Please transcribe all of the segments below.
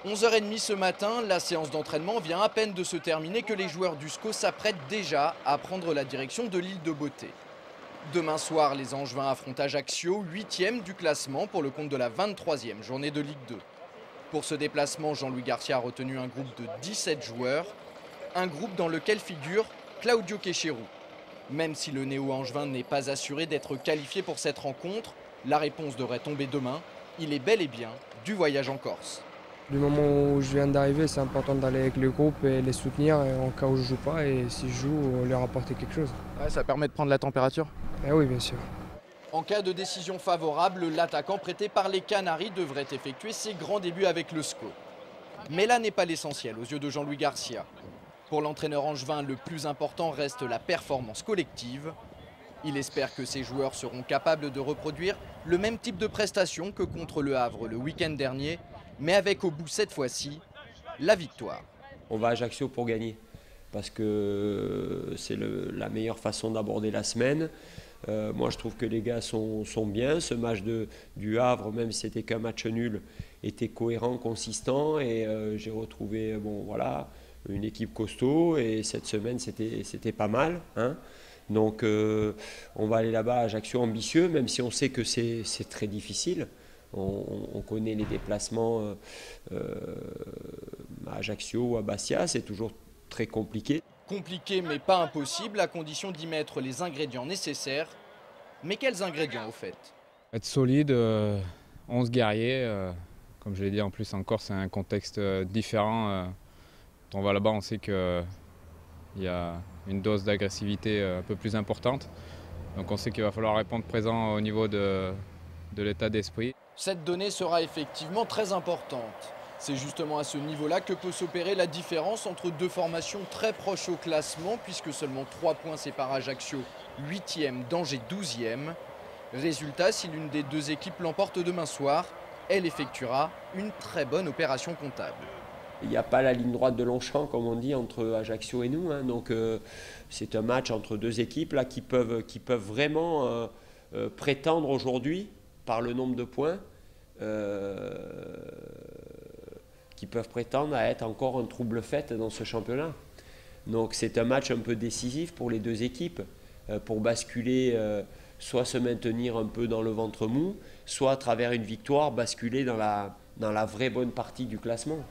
11h30 ce matin, la séance d'entraînement vient à peine de se terminer que les joueurs du SCO s'apprêtent déjà à prendre la direction de l'île de Beauté. Demain soir, les Angevins affrontent Ajaccio, 8e du classement pour le compte de la 23e journée de Ligue 2. Pour ce déplacement, Jean-Louis Garcia a retenu un groupe de 17 joueurs, un groupe dans lequel figure Claudio Quecherou. Même si le néo-angevin n'est pas assuré d'être qualifié pour cette rencontre, la réponse devrait tomber demain. Il est bel et bien du voyage en Corse. Du moment où je viens d'arriver, c'est important d'aller avec le groupe et les soutenir en cas où je ne joue pas. Et si je joue, leur apporter quelque chose. Ouais, ça permet de prendre la température. Oui, bien sûr. En cas de décision favorable, l'attaquant prêté par les Canaries devrait effectuer ses grands débuts avec le SCO. Mais là n'est pas l'essentiel aux yeux de Jean-Louis Garcia. Pour l'entraîneur angevin, le plus important reste la performance collective. Il espère que ses joueurs seront capables de reproduire le même type de prestation que contre le Havre le week-end dernier, mais avec au bout cette fois-ci la victoire. On va à Ajaccio pour gagner, parce que c'est la meilleure façon d'aborder la semaine. Moi je trouve que les gars sont bien. Ce match du Havre, même si c'était qu'un match nul, était cohérent, consistant, et j'ai retrouvé une équipe costaud, et cette semaine c'était pas mal, hein. Donc on va aller là-bas à Ajaccio ambitieux, même si on sait que c'est très difficile. On connaît les déplacements à Ajaccio ou à Bastia, c'est toujours très compliqué. Compliqué mais pas impossible, à condition d'y mettre les ingrédients nécessaires. Mais quels ingrédients au fait? Être solide, 11 guerriers, comme je l'ai dit en plus en Corse, c'est un contexte différent. Quand on va là-bas, on sait qu'il y a une dose d'agressivité un peu plus importante. Donc on sait qu'il va falloir répondre présent au niveau de l'état d'esprit. Cette donnée sera effectivement très importante. C'est justement à ce niveau-là que peut s'opérer la différence entre deux formations très proches au classement, puisque seulement 3 points séparent Ajaccio, 8e, d'Angers 12e. Résultat, si l'une des deux équipes l'emporte demain soir, elle effectuera une très bonne opération comptable. Il n'y a pas la ligne droite de Longchamp, comme on dit, entre Ajaccio et nous, hein. Donc c'est un match entre deux équipes là, qui peuvent vraiment prétendre aujourd'hui, par le nombre de points, qui peuvent prétendre à être encore un trouble-fête dans ce championnat. Donc c'est un match un peu décisif pour les deux équipes, pour basculer, soit se maintenir un peu dans le ventre mou, soit à travers une victoire, basculer dans la vraie bonne partie du classement.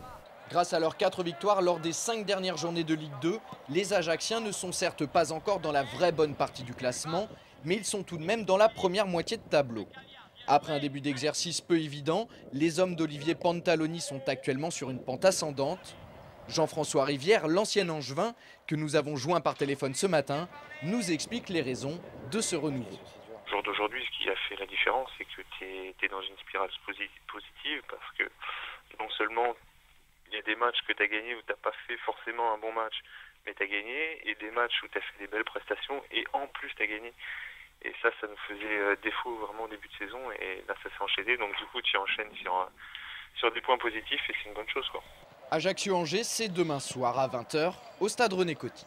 Grâce à leurs 4 victoires lors des 5 dernières journées de Ligue 2, les Ajacciens ne sont certes pas encore dans la vraie bonne partie du classement, mais ils sont tout de même dans la première moitié de tableau. Après un début d'exercice peu évident, les hommes d'Olivier Pantaloni sont actuellement sur une pente ascendante. Jean-François Rivière, l'ancien Angevin, que nous avons joint par téléphone ce matin, nous explique les raisons de ce renouveau. Au jour d'aujourd'hui, ce qui a fait la différence, c'est que tu es dans une spirale positive, parce que non seulement il y a des matchs que tu as gagnés où tu n'as pas fait forcément un bon match, mais tu as gagné, et des matchs où tu as fait des belles prestations, et en plus tu as gagné. Et ça nous faisait défaut vraiment au début de saison, et là ça s'est enchaîné, donc du coup tu enchaînes sur des points positifs, et c'est une bonne chose, quoi. Ajaccio-Angers, c'est demain soir à 20h au stade René Coty.